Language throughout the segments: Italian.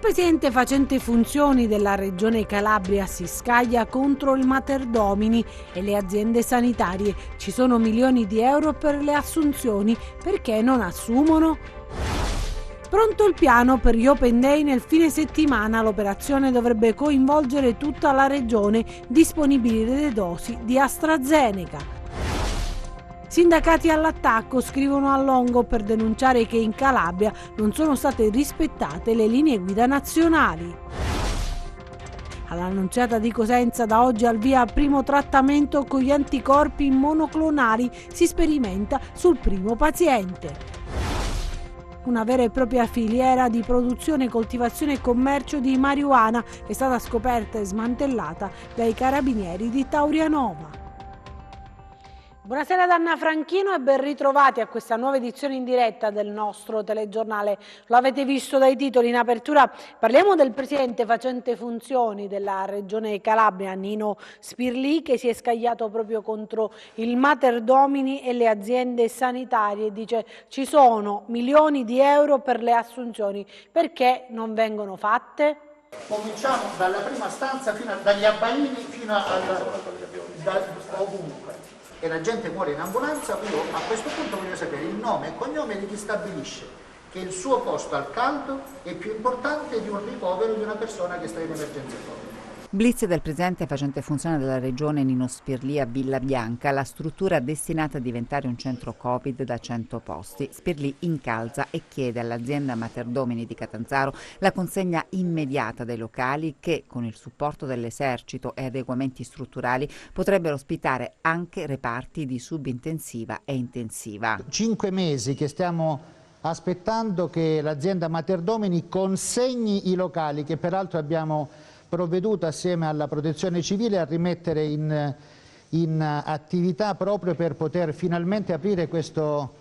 presidente facente funzioni della Regione Calabria si scaglia contro il Mater Domini e le aziende sanitarie. Ci sono milioni di euro per le assunzioni, perché non assumono? Pronto il piano per gli Open Day nel fine settimana. L'operazione dovrebbe coinvolgere tutta la regione, disponibili le dosi di AstraZeneca. Sindacati all'attacco, scrivono a Longo per denunciare che in Calabria non sono state rispettate le linee guida nazionali. All'Annunziata di Cosenza da oggi al via primo trattamento con gli anticorpi monoclonali, si sperimenta sul primo paziente. Una vera e propria filiera di produzione, coltivazione e commercio di marijuana è stata scoperta e smantellata dai carabinieri di Taurianova. Buonasera ad Anna Franchino e ben ritrovati a questa nuova edizione in diretta del nostro telegiornale. Lo avete visto dai titoli in apertura, parliamo del presidente facente funzioni della Regione Calabria, Nino Spirlì, che si è scagliato proprio contro il Mater Domini e le aziende sanitarie. Dice: ci sono milioni di euro per le assunzioni, perché non vengono fatte? Cominciamo dalla prima stanza, dagli abbaini fino ovunque. E la gente muore in ambulanza. Io a questo punto voglio sapere il nome e cognome di chi stabilisce che il suo posto al caldo è più importante di un ricovero di una persona che sta in emergenza Covid. Blitz del presidente facente funzione della regione Nino Spirlì a Villa Bianca, la struttura destinata a diventare un centro Covid da 100 posti. Spirlì incalza e chiede all'azienda Mater Domini di Catanzaro la consegna immediata dei locali che, con il supporto dell'esercito e adeguamenti strutturali, potrebbero ospitare anche reparti di subintensiva e intensiva. 5 mesi che stiamo aspettando che l'azienda Mater Domini consegni i locali, che peraltro abbiamo provveduto assieme alla Protezione Civile a rimettere in attività proprio per poter finalmente aprire questo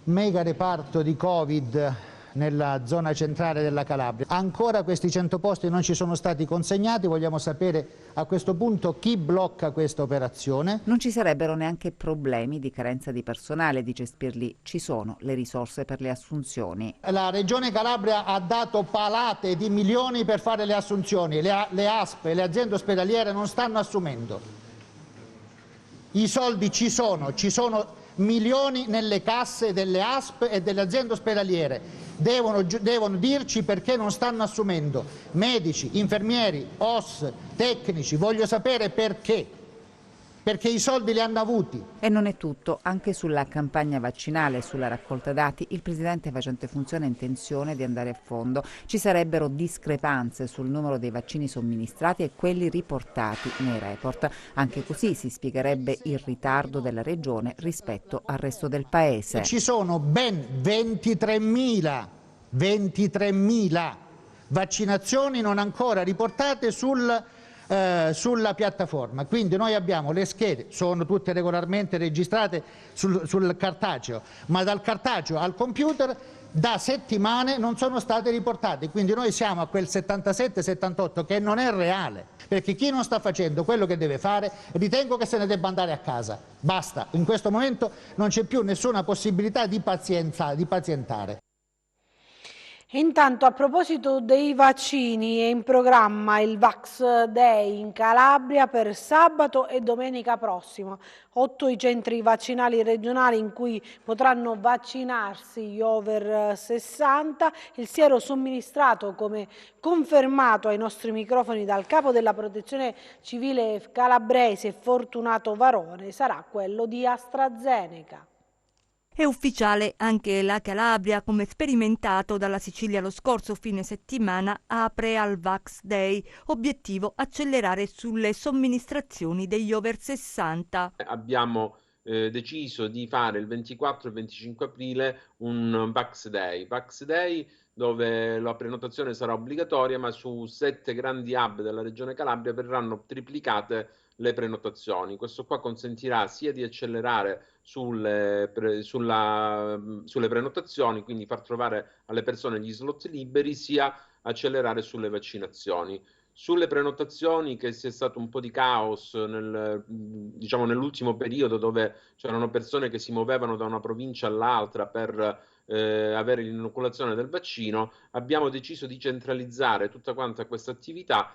mega reparto di Covid nella zona centrale della Calabria. Ancora questi 100 posti non ci sono stati consegnati, vogliamo sapere a questo punto chi blocca questa operazione. Non ci sarebbero neanche problemi di carenza di personale, dice Spirlì, ci sono le risorse per le assunzioni. La Regione Calabria ha dato palate di milioni per fare le assunzioni, le ASP e le aziende ospedaliere non stanno assumendo. I soldi ci sono milioni nelle casse delle ASP e delle aziende ospedaliere. Devono dirci perché non stanno assumendo medici, infermieri, OS, tecnici. Voglio sapere perché. Perché i soldi li hanno avuti. E non è tutto, anche sulla campagna vaccinale e sulla raccolta dati il presidente facente funzione ha intenzione di andare a fondo. Ci sarebbero discrepanze sul numero dei vaccini somministrati e quelli riportati nei report. Anche così si spiegherebbe il ritardo della regione rispetto al resto del paese. Ci sono ben 23.000 vaccinazioni non ancora riportate sulla piattaforma, quindi noi abbiamo le schede, sono tutte regolarmente registrate sul cartaceo, ma dal cartaceo al computer da settimane non sono state riportate, quindi noi siamo a quel 77-78 che non è reale, perché chi non sta facendo quello che deve fare ritengo che se ne debba andare a casa, basta, in questo momento non c'è più nessuna possibilità di pazientare. Intanto, a proposito dei vaccini, è in programma il Vax Day in Calabria per sabato e domenica prossima. 8 i centri vaccinali regionali in cui potranno vaccinarsi gli over 60. Il siero somministrato, come confermato ai nostri microfoni dal capo della Protezione Civile calabrese Fortunato Varone, sarà quello di AstraZeneca. È ufficiale, anche la Calabria, come sperimentato dalla Sicilia lo scorso fine settimana, apre al Vax Day. Obiettivo: accelerare sulle somministrazioni degli over 60. Abbiamo deciso di fare il 24 e 25 aprile un Vax Day dove la prenotazione sarà obbligatoria, ma su 7 grandi hub della regione Calabria verranno triplicate le prenotazioni. Questo qua consentirà sia di accelerare sulle prenotazioni, quindi far trovare alle persone gli slot liberi, sia accelerare sulle vaccinazioni. Sulle prenotazioni, che sia stato un po' di caos nell'ultimo periodo, dove c'erano persone che si muovevano da una provincia all'altra per avere l'inoculazione del vaccino, abbiamo deciso di centralizzare tutta quanta questa attività,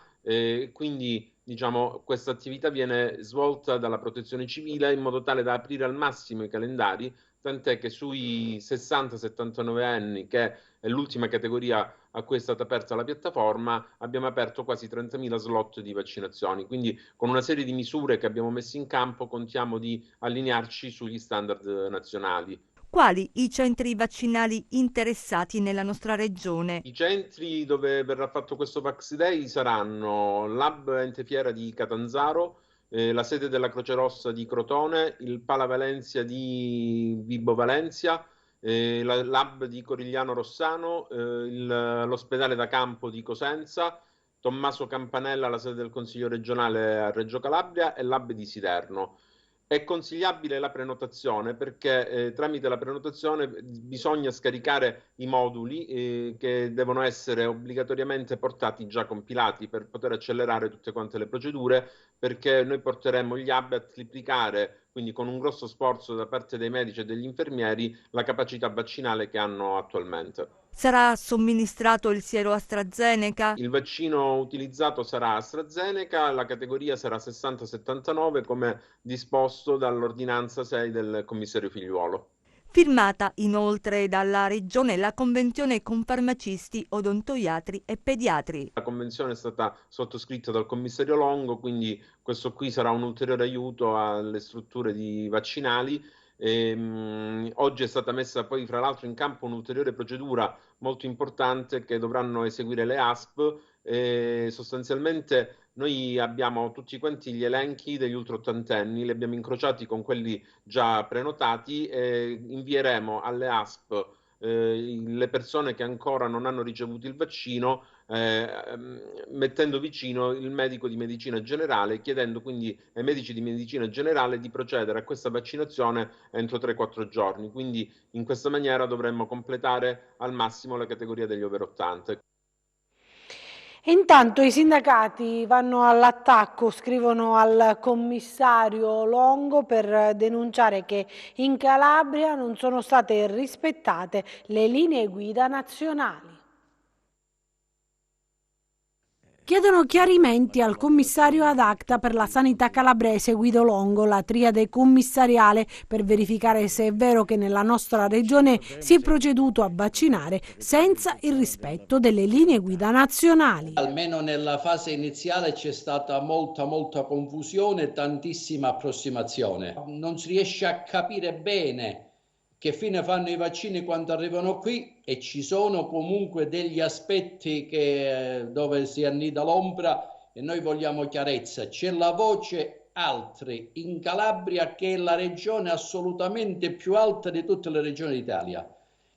quindi diciamo questa attività viene svolta dalla Protezione Civile in modo tale da aprire al massimo i calendari, tant'è che sui 60-79 anni, che è l'ultima categoria a cui è stata aperta la piattaforma, abbiamo aperto quasi 30.000 slot di vaccinazioni, quindi con una serie di misure che abbiamo messo in campo contiamo di allinearci sugli standard nazionali. Quali i centri vaccinali interessati nella nostra regione? I centri dove verrà fatto questo Vax Day saranno l'Hub Ente Fiera di Catanzaro, la sede della Croce Rossa di Crotone, il Pala Valencia di Vibo Valencia, l'Hub di Corigliano Rossano, l'ospedale da campo di Cosenza, Tommaso Campanella, la sede del Consiglio regionale a Reggio Calabria, e l'Hub di Siderno. È consigliabile la prenotazione perché tramite la prenotazione bisogna scaricare i moduli che devono essere obbligatoriamente portati già compilati per poter accelerare tutte quante le procedure, perché noi porteremo gli hub a triplicare, quindi con un grosso sforzo da parte dei medici e degli infermieri, la capacità vaccinale che hanno attualmente. Sarà somministrato il siero AstraZeneca? Il vaccino utilizzato sarà AstraZeneca, la categoria sarà 60-79 come disposto dall'ordinanza 6 del commissario Figliuolo. Firmata inoltre dalla Regione la convenzione con farmacisti, odontoiatri e pediatri. La convenzione è stata sottoscritta dal commissario Longo, quindi questo qui sarà un ulteriore aiuto alle strutture vaccinali. Oggi è stata messa poi fra l'altro in campo un'ulteriore procedura molto importante che dovranno eseguire le ASP. Sostanzialmente noi abbiamo tutti quanti gli elenchi degli ultraottantenni, li abbiamo incrociati con quelli già prenotati e invieremo alle ASP le persone che ancora non hanno ricevuto il vaccino, mettendo vicino il medico di medicina generale, chiedendo quindi ai medici di medicina generale di procedere a questa vaccinazione entro 3-4 giorni. Quindi in questa maniera dovremmo completare al massimo la categoria degli over 80. E intanto i sindacati vanno all'attacco, scrivono al commissario Longo per denunciare che in Calabria non sono state rispettate le linee guida nazionali. Chiedono chiarimenti al commissario ad acta per la sanità calabrese Guido Longo, la triade commissariale, per verificare se è vero che nella nostra regione si è proceduto a vaccinare senza il rispetto delle linee guida nazionali. Almeno nella fase iniziale c'è stata molta confusione e tantissima approssimazione. Non si riesce a capire bene che fine fanno i vaccini quando arrivano qui, e ci sono comunque degli aspetti dove si annida l'ombra e noi vogliamo chiarezza. C'è la voce altri in Calabria, che è la regione assolutamente più alta di tutte le regioni d'Italia.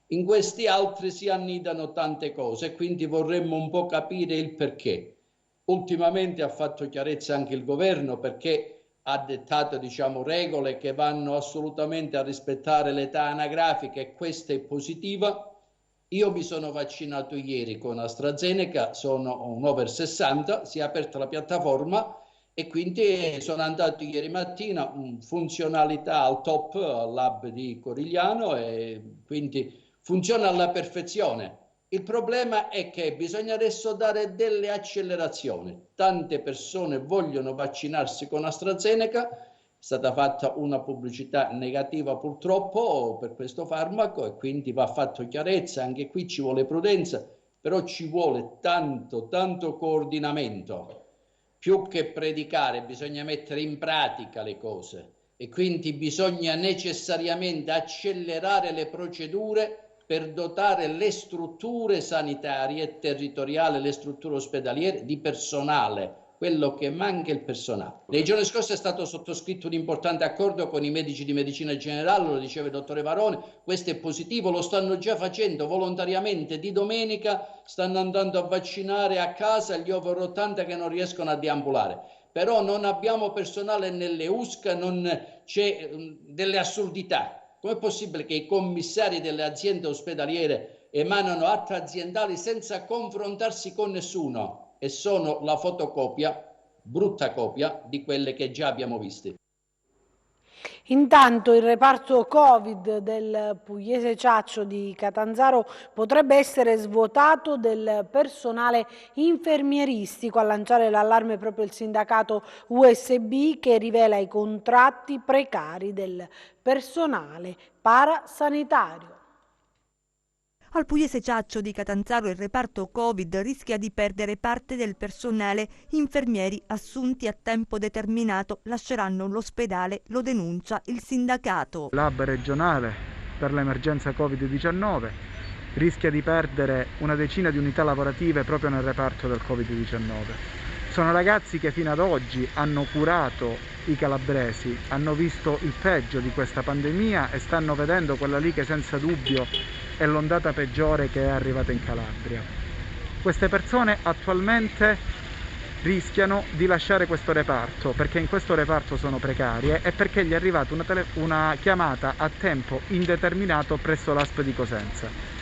In questi altri si annidano tante cose, quindi vorremmo un po' capire il perché. Ultimamente ha fatto chiarezza anche il governo, perché ha dettato regole che vanno assolutamente a rispettare l'età anagrafica, e questa è positiva. Io mi sono vaccinato ieri con AstraZeneca, sono un over 60, si è aperta la piattaforma e quindi sono andato ieri mattina, funzionalità al top all'hub di Corigliano, e quindi funziona alla perfezione. Il problema è che bisogna adesso dare delle accelerazioni. Tante persone vogliono vaccinarsi con AstraZeneca, è stata fatta una pubblicità negativa purtroppo per questo farmaco e quindi va fatto chiarezza. Anche qui ci vuole prudenza, però ci vuole tanto coordinamento. Più che predicare bisogna mettere in pratica le cose, e quindi bisogna necessariamente accelerare le procedure per dotare le strutture sanitarie e territoriali, le strutture ospedaliere, di personale. Quello che manca è il personale. Nei giorni scorsi è stato sottoscritto un importante accordo con i medici di medicina generale, lo diceva il dottore Varone, questo è positivo, lo stanno già facendo volontariamente. Di domenica stanno andando a vaccinare a casa gli over 80 che non riescono a deambulare. Però non abbiamo personale nelle USCA, non c'è delle assurdità. Com'è possibile che i commissari delle aziende ospedaliere emanano atti aziendali senza confrontarsi con nessuno, e sono la fotocopia, brutta copia, di quelle che già abbiamo viste? Intanto il reparto Covid del Pugliese Ciaccio di Catanzaro potrebbe essere svuotato del personale infermieristico. A lanciare l'allarme proprio il sindacato USB, che rivela i contratti precari del personale parasanitario. Al Pugliese Ciaccio di Catanzaro il reparto Covid rischia di perdere parte del personale. Infermieri assunti a tempo determinato lasceranno l'ospedale, lo denuncia il sindacato. L'hub regionale per l'emergenza Covid-19 rischia di perdere una decina di unità lavorative proprio nel reparto del Covid-19. Sono ragazzi che fino ad oggi hanno curato i calabresi, hanno visto il peggio di questa pandemia e stanno vedendo quella lì che senza dubbio è l'ondata peggiore che è arrivata in Calabria. Queste persone attualmente rischiano di lasciare questo reparto perché in questo reparto sono precarie e perché gli è arrivata una chiamata a tempo indeterminato presso l'ASP di Cosenza.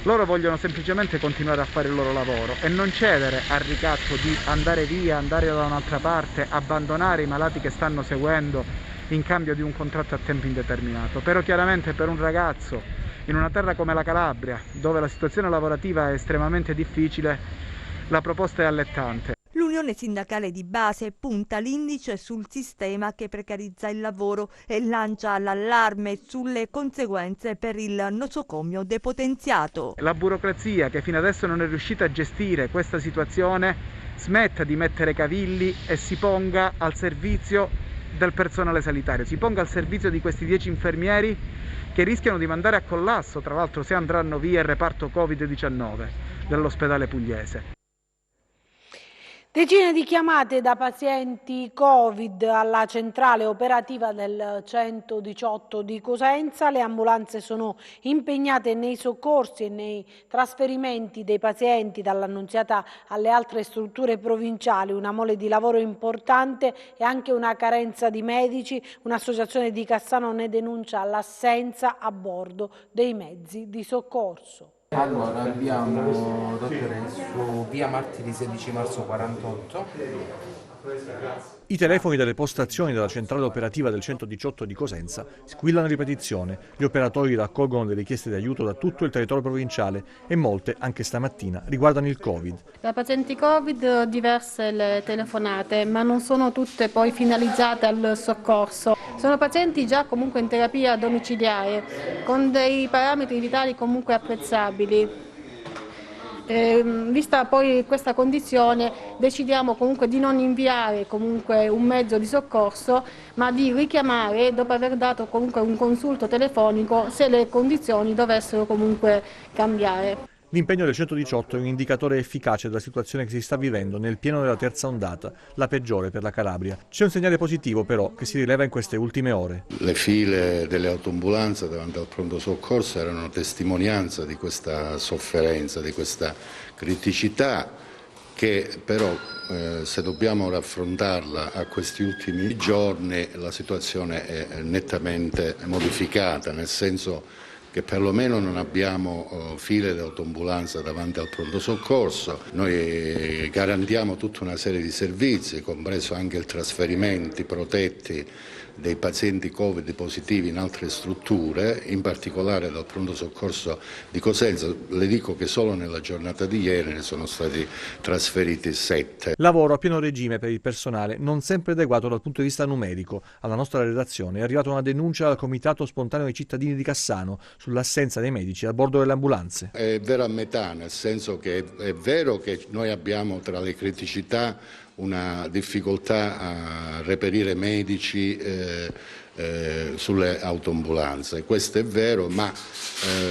Loro vogliono semplicemente continuare a fare il loro lavoro e non cedere al ricatto di andare via, andare da un'altra parte, abbandonare i malati che stanno seguendo in cambio di un contratto a tempo indeterminato. Però chiaramente per un ragazzo in una terra come la Calabria, dove la situazione lavorativa è estremamente difficile, la proposta è allettante. L'Unione Sindacale di Base punta l'indice sul sistema che precarizza il lavoro e lancia l'allarme sulle conseguenze per il nosocomio depotenziato. La burocrazia che fino adesso non è riuscita a gestire questa situazione smetta di mettere cavilli e si ponga al servizio del personale sanitario, si ponga al servizio di questi 10 infermieri che rischiano di mandare a collasso, tra l'altro, se andranno via il reparto Covid-19 dell'ospedale pugliese. Decine di chiamate da pazienti Covid alla centrale operativa del 118 di Cosenza. Le ambulanze sono impegnate nei soccorsi e nei trasferimenti dei pazienti dall'Annunziata alle altre strutture provinciali. Una mole di lavoro importante e anche una carenza di medici. Un'associazione di Cassano ne denuncia l'assenza a bordo dei mezzi di soccorso. Allora abbiamo, dottoressa, su via Martiri 16 marzo 48. I telefoni delle postazioni della centrale operativa del 118 di Cosenza squillano a ripetizione. Gli operatori raccolgono le richieste di aiuto da tutto il territorio provinciale e molte, anche stamattina, riguardano il Covid. Da pazienti Covid diverse le telefonate, ma non sono tutte poi finalizzate al soccorso. Sono pazienti già comunque in terapia domiciliare, con dei parametri vitali comunque apprezzabili. Vista poi questa condizione decidiamo comunque di non inviare comunque un mezzo di soccorso, ma di richiamare dopo aver dato comunque un consulto telefonico se le condizioni dovessero comunque cambiare. L'impegno del 118 è un indicatore efficace della situazione che si sta vivendo nel pieno della terza ondata, la peggiore per la Calabria. C'è un segnale positivo però che si rileva in queste ultime ore. Le file delle autoambulanze davanti al pronto soccorso erano testimonianza di questa sofferenza, di questa criticità che però se dobbiamo raffrontarla a questi ultimi giorni la situazione è nettamente modificata, nel senso che perlomeno non abbiamo file di autoambulanza davanti al pronto soccorso. Noi garantiamo tutta una serie di servizi, compreso anche i trasferimenti protetti dei pazienti Covid positivi in altre strutture, in particolare dal pronto soccorso di Cosenza. Le dico che solo nella giornata di ieri ne sono stati trasferiti 7. Lavoro a pieno regime per il personale, non sempre adeguato dal punto di vista numerico. Alla nostra redazione è arrivata una denuncia dal Comitato Spontaneo dei Cittadini di Cassano sull'assenza dei medici a bordo delle ambulanze. È vero a metà, nel senso che è vero che noi abbiamo tra le criticità una difficoltà a reperire medici sulle autoambulanze. Questo è vero, ma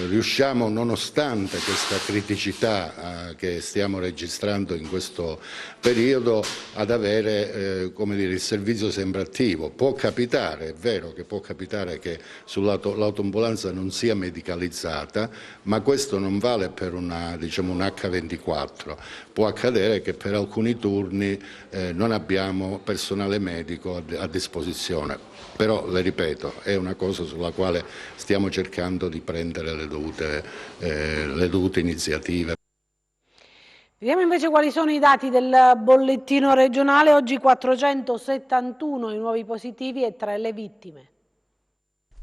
riusciamo, nonostante questa criticità che stiamo registrando in questo periodo, ad avere il servizio sempre attivo. Può capitare, è vero che può capitare che l'autoambulanza non sia medicalizzata, ma questo non vale per un H24. Può accadere che per alcuni turni non abbiamo personale medico a disposizione. Però, le ripeto, è una cosa sulla quale stiamo cercando di prendere le dovute iniziative. Vediamo invece quali sono i dati del bollettino regionale. Oggi 471 i nuovi positivi e 3 le vittime.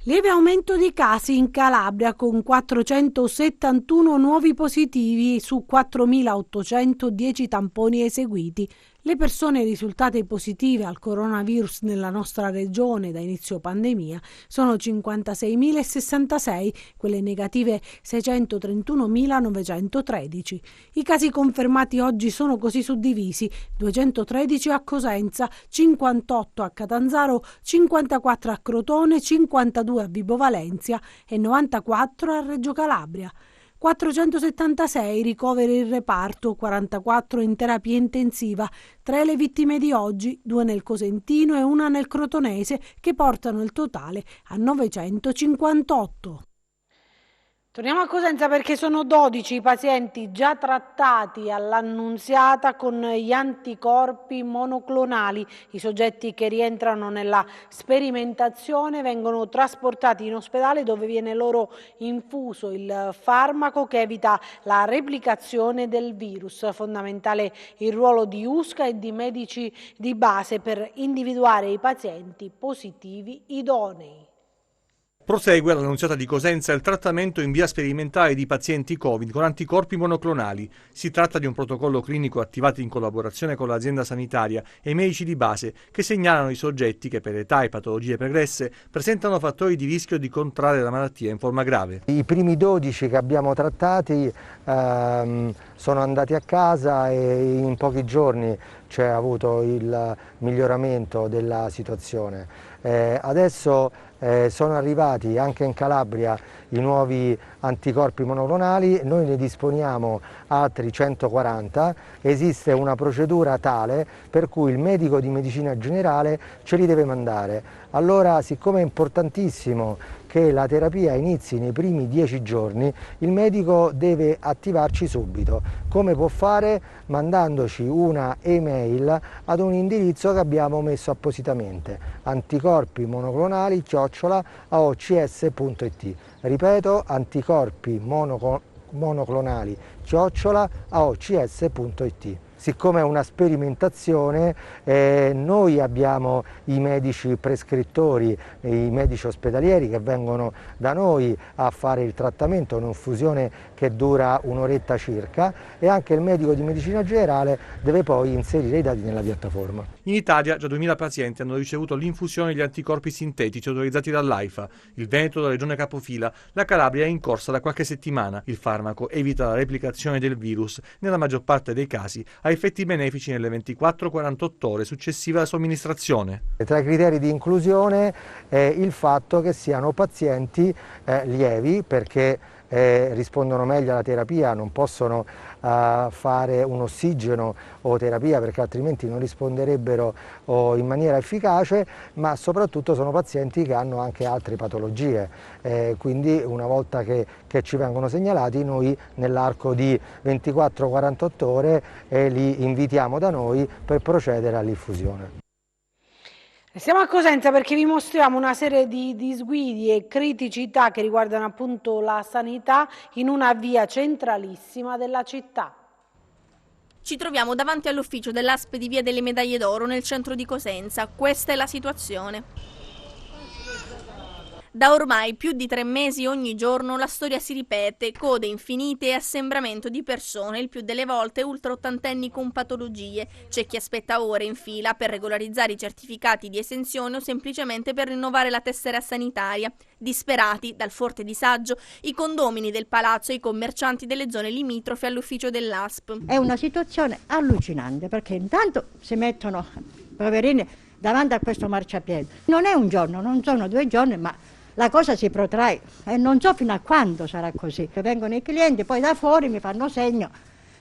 Lieve aumento di casi in Calabria con 471 nuovi positivi su 4.810 tamponi eseguiti. Le persone risultate positive al coronavirus nella nostra regione da inizio pandemia sono 56.066, quelle negative 631.913. I casi confermati oggi sono così suddivisi: 213 a Cosenza, 58 a Catanzaro, 54 a Crotone, 52 a Vibo Valentia e 94 a Reggio Calabria. 476 ricoveri in reparto, 44 in terapia intensiva, 3 le vittime di oggi, 2 nel Cosentino e 1 nel Crotonese, che portano il totale a 958. Torniamo a Cosenza perché sono 12 i pazienti già trattati all'Annunziata con gli anticorpi monoclonali. I soggetti che rientrano nella sperimentazione vengono trasportati in ospedale dove viene loro infuso il farmaco che evita la replicazione del virus. Fondamentale il ruolo di USCA e di medici di base per individuare i pazienti positivi idonei. Prosegue all'Annunziata di Cosenza il trattamento in via sperimentale di pazienti Covid con anticorpi monoclonali. Si tratta di un protocollo clinico attivato in collaborazione con l'azienda sanitaria e i medici di base che segnalano i soggetti che per età e patologie pregresse presentano fattori di rischio di contrarre la malattia in forma grave. I primi 12 che abbiamo trattati sono andati a casa e in pochi giorni c'è avuto il miglioramento della situazione. Adesso sono arrivati anche in Calabria i nuovi anticorpi monoclonali, noi ne disponiamo altri 140, esiste una procedura tale per cui il medico di medicina generale ce li deve mandare. Allora, siccome è importantissimo che la terapia inizi nei primi 10 giorni, il medico deve attivarci subito. Come può fare? Mandandoci una email ad un indirizzo che abbiamo messo appositamente: anticorpi monoclonali @aocs.it. Ripeto, anticorpi monoclonali @aocs.it. Siccome è una sperimentazione, noi abbiamo i medici prescrittori, i medici ospedalieri che vengono da noi a fare il trattamento, un'infusione che dura un'oretta circa, e anche il medico di medicina generale deve poi inserire i dati nella piattaforma. In Italia già 2000 pazienti hanno ricevuto l'infusione degli anticorpi sintetici autorizzati dall'AIFA, il Veneto la regione capofila, la Calabria è in corsa da qualche settimana. Il farmaco evita la replicazione del virus, nella maggior parte dei casi ha effetti benefici nelle 24-48 ore successive alla somministrazione. Tra i criteri di inclusione è il fatto che siano pazienti lievi, perché rispondono meglio alla terapia, non possono fare un ossigeno o terapia perché altrimenti non risponderebbero in maniera efficace, ma soprattutto sono pazienti che hanno anche altre patologie, quindi una volta che ci vengono segnalati, noi nell'arco di 24-48 ore li invitiamo da noi per procedere all'infusione. Siamo a Cosenza perché vi mostriamo una serie di disguidi e criticità che riguardano appunto la sanità in una via centralissima della città. Ci troviamo davanti all'ufficio dell'ASP di Via delle Medaglie d'Oro nel centro di Cosenza. Questa è la situazione. Da ormai più di 3 mesi ogni giorno la storia si ripete, code infinite e assembramento di persone, il più delle volte ultra ottantenni con patologie. C'è chi aspetta ore in fila per regolarizzare i certificati di esenzione o semplicemente per rinnovare la tessera sanitaria. Disperati, dal forte disagio, i condomini del palazzo e i commercianti delle zone limitrofe all'ufficio dell'ASP. È una situazione allucinante perché intanto si mettono, poverini, davanti a questo marciapiede. Non è un giorno, non sono 2 giorni, ma la cosa si protrae e non so fino a quando sarà così. Vengono i clienti, poi da fuori mi fanno segno.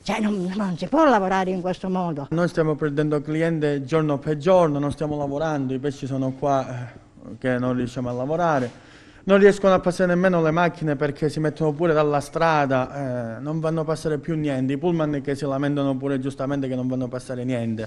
Cioè non si può lavorare in questo modo. Noi stiamo perdendo clienti giorno per giorno, non stiamo lavorando, i pesci sono qua che non riusciamo a lavorare. Non riescono a passare nemmeno le macchine perché si mettono pure dalla strada, non vanno a passare più niente. I pullman che si lamentano pure giustamente che non vanno a passare niente.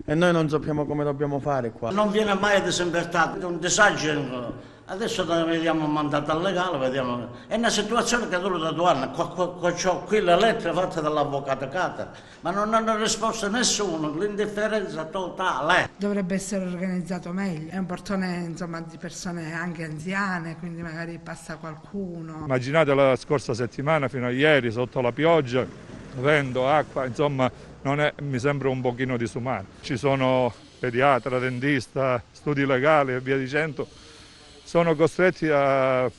E noi non sappiamo come dobbiamo fare qua. Non viene mai disinvertito, è un disagio Adesso noi vediamo mandato al legale, vediamo. È una situazione che dura da 2 anni. Ho qui le lettere fatte dall'avvocato Cata, ma non hanno risposto nessuno, l'indifferenza totale. Dovrebbe essere organizzato meglio, è un portone insomma di persone anche anziane, quindi magari passa qualcuno. Immaginate la scorsa settimana fino a ieri sotto la pioggia, vento, acqua, insomma mi sembra un pochino disumano. Ci sono pediatra, dentista, studi legali e via dicendo. Sono costretti a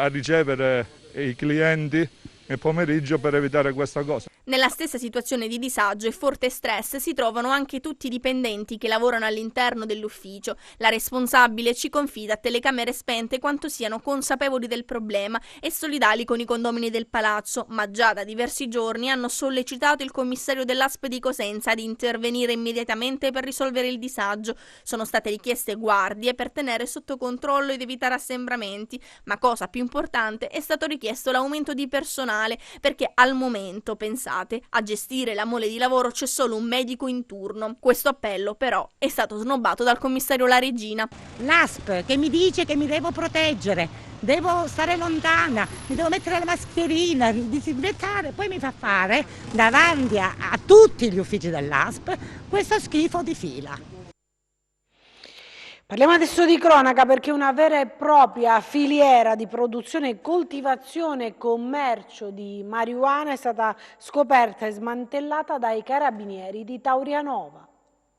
ricevere i clienti nel pomeriggio per evitare questa cosa. Nella stessa situazione di disagio e forte stress si trovano anche tutti i dipendenti che lavorano all'interno dell'ufficio. La responsabile ci confida a telecamere spente quanto siano consapevoli del problema e solidali con i condomini del palazzo, ma già da diversi giorni hanno sollecitato il commissario dell'ASP di Cosenza ad intervenire immediatamente per risolvere il disagio. Sono state richieste guardie per tenere sotto controllo ed evitare assembramenti, ma cosa più importante è stato richiesto l'aumento di personale, perché al momento, pensate, a gestire la mole di lavoro c'è solo un medico in turno. Questo appello però è stato snobbato dal commissario La Regina. L'ASP che mi dice che mi devo proteggere, devo stare lontana, mi devo mettere la mascherina, disinfettare, poi mi fa fare davanti a tutti gli uffici dell'ASP questo schifo di fila. Parliamo adesso di cronaca, perché una vera e propria filiera di produzione, coltivazione e commercio di marijuana è stata scoperta e smantellata dai carabinieri di Taurianova.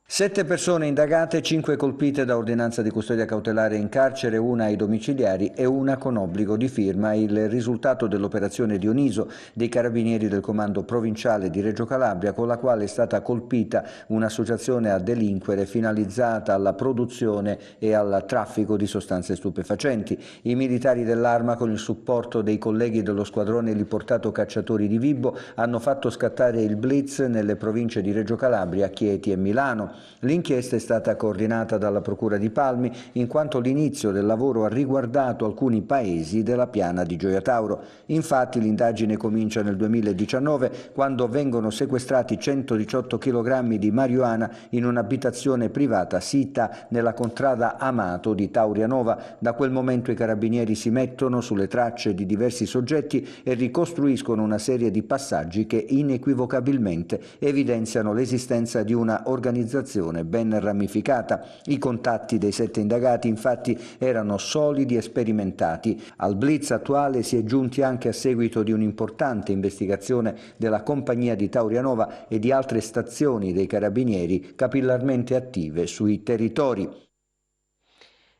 7 persone indagate, 5 colpite da ordinanza di custodia cautelare in carcere, una ai domiciliari e una con obbligo di firma. Il risultato dell'operazione Dioniso dei carabinieri del comando provinciale di Reggio Calabria, con la quale è stata colpita un'associazione a delinquere finalizzata alla produzione e al traffico di sostanze stupefacenti. I militari dell'Arma, con il supporto dei colleghi dello squadrone eliportato cacciatori di Vibbo, hanno fatto scattare il blitz nelle province di Reggio Calabria, Chieti e Milano. L'inchiesta è stata coordinata dalla Procura di Palmi, in quanto l'inizio del lavoro ha riguardato alcuni paesi della piana di Gioia Tauro. Infatti l'indagine comincia nel 2019, quando vengono sequestrati 118 kg di marijuana in un'abitazione privata sita nella contrada Amato di Taurianova. Da quel momento i carabinieri si mettono sulle tracce di diversi soggetti e ricostruiscono una serie di passaggi che inequivocabilmente evidenziano l'esistenza di una organizzazione ben ramificata. I contatti dei 7 indagati infatti erano solidi e sperimentati. Al blitz attuale si è giunti anche a seguito di un'importante investigazione della compagnia di Taurianova e di altre stazioni dei carabinieri capillarmente attive sui territori.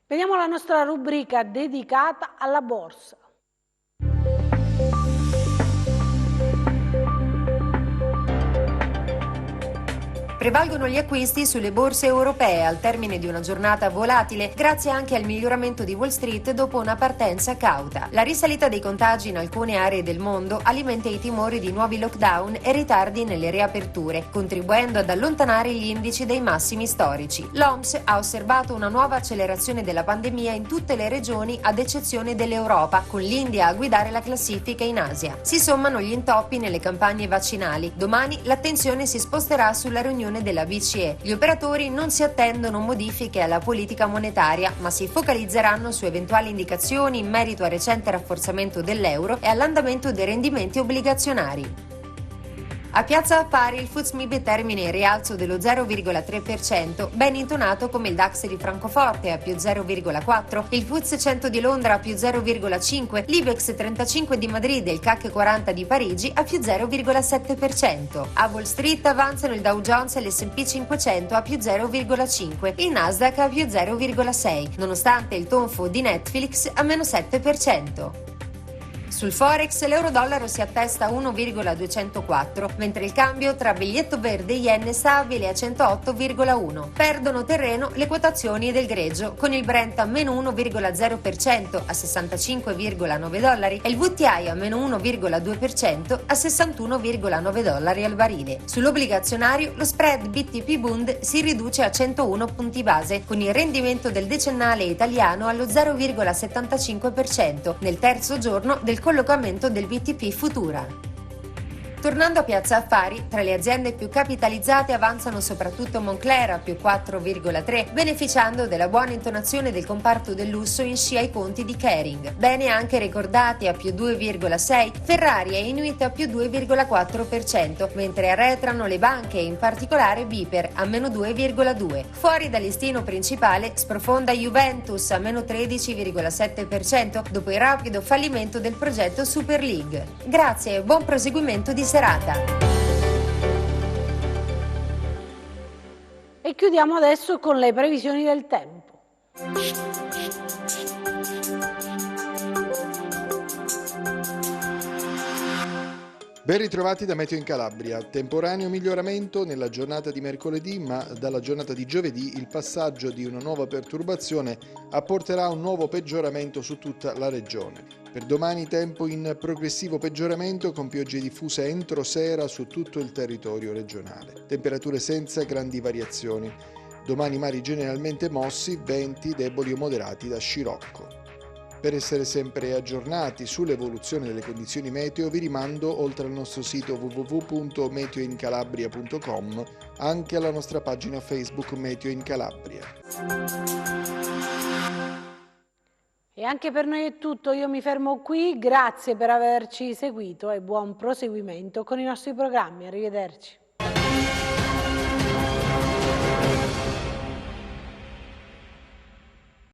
Vediamo la nostra rubrica dedicata alla borsa. Prevalgono gli acquisti sulle borse europee al termine di una giornata volatile, grazie anche al miglioramento di Wall Street dopo una partenza cauta. La risalita dei contagi in alcune aree del mondo alimenta i timori di nuovi lockdown e ritardi nelle riaperture, contribuendo ad allontanare gli indici dei massimi storici. L'OMS ha osservato una nuova accelerazione della pandemia in tutte le regioni ad eccezione dell'Europa, con l'India a guidare la classifica in Asia. Si sommano gli intoppi nelle campagne vaccinali. Domani l'attenzione si sposterà sulla riunione della BCE. Gli operatori non si attendono modifiche alla politica monetaria, ma si focalizzeranno su eventuali indicazioni in merito al recente rafforzamento dell'euro e all'andamento dei rendimenti obbligazionari. A Piazza Affari il FTSE MIB termina in rialzo dello 0,3%, ben intonato come il DAX di Francoforte a più 0,4%, il FTSE 100 di Londra a più 0,5%, l'Ibex 35 di Madrid e il CAC 40 di Parigi a più 0,7%. A Wall Street avanzano il Dow Jones e l'S&P 500 a più 0,5%, il Nasdaq a più 0,6%, nonostante il tonfo di Netflix a meno 7%. Sul Forex l'euro-dollaro si attesta a 1,204, mentre il cambio tra biglietto verde e yen è stabile a 108,1. Perdono terreno le quotazioni del greggio, con il Brent a meno 1,0% a 65,9 dollari e il WTI a meno 1,2% a 61,9 dollari al barile. Sull'obbligazionario lo spread BTP Bund si riduce a 101 punti base, con il rendimento del decennale italiano allo 0,75% nel terzo giorno del collocamento del BTP Futura. Tornando a Piazza Affari, tra le aziende più capitalizzate avanzano soprattutto Moncler a più 4,3, beneficiando della buona intonazione del comparto del lusso in scia ai conti di Kering. Bene anche ricordati a più 2,6, Ferrari e Inuit a più 2,4%, mentre arretrano le banche e in particolare Biper a meno 2,2. Fuori dal listino principale sprofonda Juventus a meno 13,7% dopo il rapido fallimento del progetto Super League. Grazie e buon proseguimento di serata. E chiudiamo adesso con le previsioni del tempo. Ben ritrovati da Meteo in Calabria. Temporaneo miglioramento nella giornata di mercoledì, ma dalla giornata di giovedì il passaggio di una nuova perturbazione apporterà un nuovo peggioramento su tutta la regione. Per domani tempo in progressivo peggioramento con piogge diffuse entro sera su tutto il territorio regionale. Temperature senza grandi variazioni. Domani mari generalmente mossi, venti deboli o moderati da scirocco. Per essere sempre aggiornati sull'evoluzione delle condizioni meteo vi rimando, oltre al nostro sito www.meteoincalabria.com, anche alla nostra pagina Facebook Meteo in Calabria. E anche per noi è tutto, io mi fermo qui, grazie per averci seguito e buon proseguimento con i nostri programmi, arrivederci.